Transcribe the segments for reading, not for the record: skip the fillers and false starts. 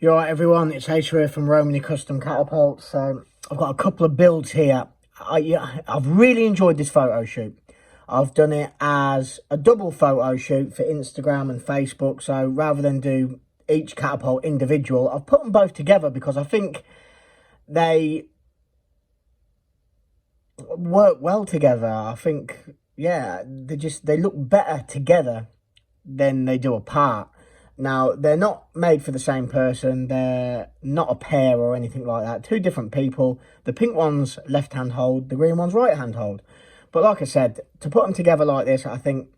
You're right, everyone. It's Ace here from Romany Custom Catapults. So I've got a couple of builds here. I've really enjoyed this photo shoot. I've done it as a double photo shoot for Instagram and Facebook. So rather than do each catapult individual, I've put them both together because I think they work well together. I think, yeah, they look better together than they do apart. Now, they're not made for the same person. They're not a pair or anything like that. Two different people. The pink one's left-hand hold. The green one's right-hand hold. But like I said, to put them together like this, I think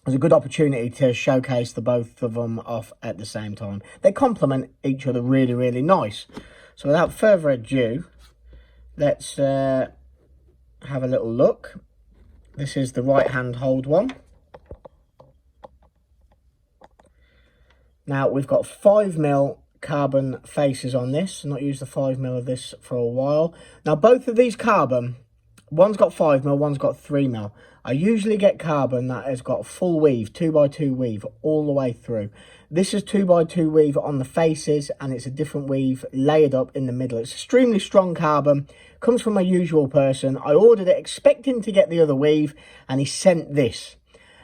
is a good opportunity to showcase the both of them off at the same time. They complement each other really, really nice. So without further ado, let's have a little look. This is the right-hand hold one. Now, we've got 5mm carbon faces on this. I've not used the 5mm of this for a while. Now, both of these carbon, one's got 5mm, one's got 3mm. I usually get carbon that has got full weave, 2x2 weave, all the way through. This is 2x2 weave on the faces, and it's a different weave layered up in the middle. It's extremely strong carbon, comes from a usual person. I ordered it expecting to get the other weave, and he sent this.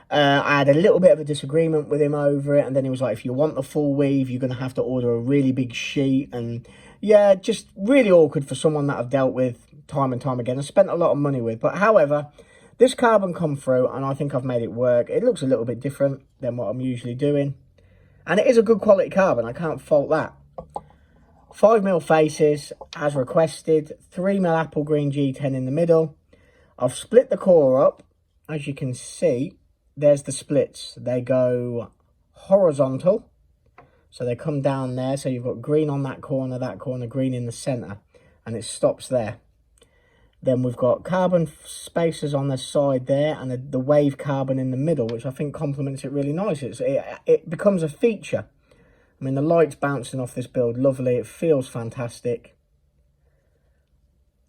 I had a little bit of a disagreement with him over it, and then he was like, if you want the full weave, you're going to have to order a really big sheet. And yeah, just really awkward for someone that I've dealt with time and time again and spent a lot of money with. But however, this carbon come through, and I think I've made it work. It looks a little bit different than what I'm usually doing, and it is a good quality carbon. I can't fault that. 5mm faces as requested, 3mm apple green G10 in the middle. I've split the core up, as you can see. There's the splits. They go horizontal. So they come down there. So you've got green on that corner, green in the center. And it stops there. Then we've got carbon spacers on the side there. And the wave carbon in the middle, which I think complements it really nice. It becomes a feature. I mean, the light's bouncing off this build. Lovely. It feels fantastic.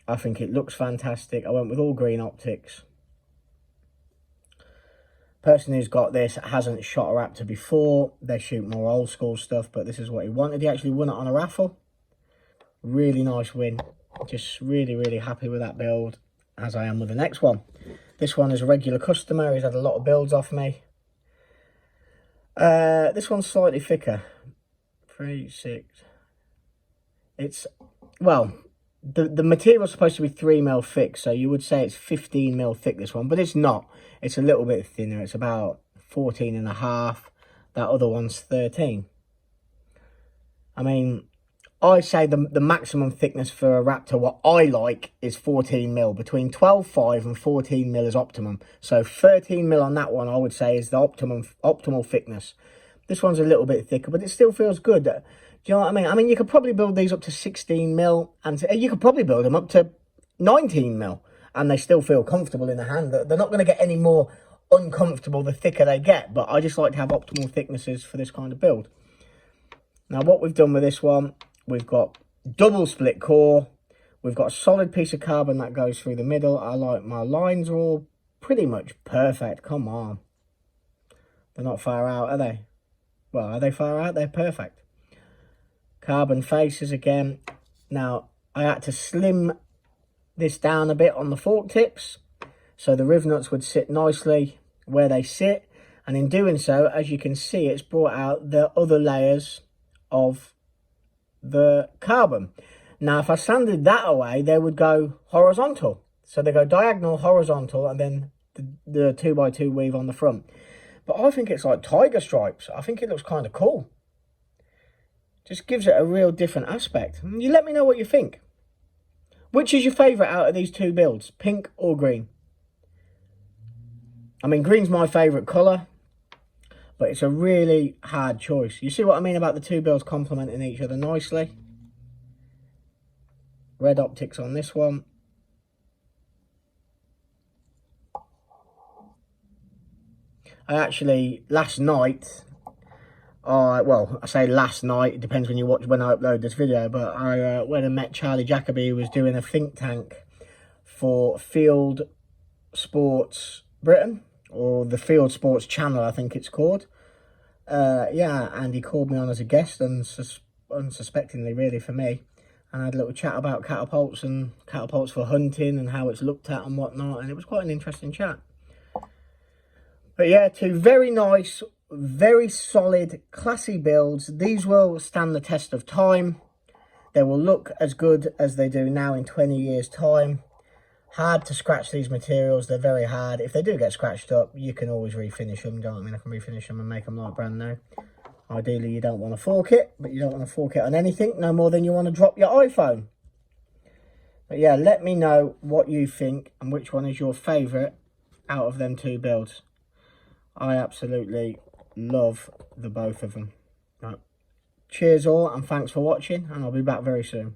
I think it looks fantastic. I went with all green optics. Person who's got this hasn't shot a raptor before. They shoot more old school stuff, but this is what he wanted. He actually won it on a raffle. Really nice win. Just really, really happy with that build, as I am with the next one. This one is a regular customer. He's had a lot of builds off me. This one's slightly thicker. 3, 6. It's, well, the material's supposed to be 3mm thick, so you would say it's 15mm thick, this one, but it's not. It's a little bit thinner. It's about 14.5. That other one's 13. I mean, I say the maximum thickness for a raptor, what I like, is 14mm. Between 12.5 and 14mm is optimum. So 13mm on that one, I would say, is the optimal thickness. This one's a little bit thicker, but it still feels good. Do you know what I mean? I mean, you could probably build these up to 16mm, and you could probably build them up to 19mm, and they still feel comfortable in the hand. They're not going to get any more uncomfortable the thicker they get, but I just like to have optimal thicknesses for this kind of build. Now, what we've done with this one, we've got double split core. We've got a solid piece of carbon that goes through the middle. I like my lines are all pretty much perfect. Come on. They're not far out, are they? Well, are they far out? They're perfect. Carbon faces again. Now, I had to slim this down a bit on the fork tips, so the riv nuts would sit nicely where they sit. And in doing so, as you can see, it's brought out the other layers of the carbon. Now, if I sanded that away, they would go horizontal. So they go diagonal, horizontal, and then the 2x2 weave on the front. But I think it's like tiger stripes. I think it looks kind of cool. Just gives it a real different aspect. You let me know what you think. Which is your favourite out of these two builds? Pink or green? I mean, green's my favourite colour, but it's a really hard choice. You see what I mean about the two builds complementing each other nicely? Red optics on this one. I actually, last night, well, I say last night, it depends when I upload this video, but I went and met Charlie Jacoby, who was doing a think tank for Field Sports Britain, or the Field Sports Channel, I think it's called. Yeah, and he called me on as a guest, and unsuspectingly really for me, and had a little chat about catapults and catapults for hunting and how it's looked at and whatnot, and it was quite an interesting chat. But yeah, two very nice, very solid, classy builds. These will stand the test of time. They will look as good as they do now in 20 years time. Hard to scratch these materials, they're very hard. If they do get scratched up, you can always refinish them. Don't I mean I can refinish them and make them like brand new. Ideally you don't want to fork it, but you don't want to fork it on anything no more than you want to drop your iPhone. But yeah, let me know what you think and which one is your favourite out of them two builds. I absolutely love the both of them. Right. Cheers all, and thanks for watching, and I'll be back very soon.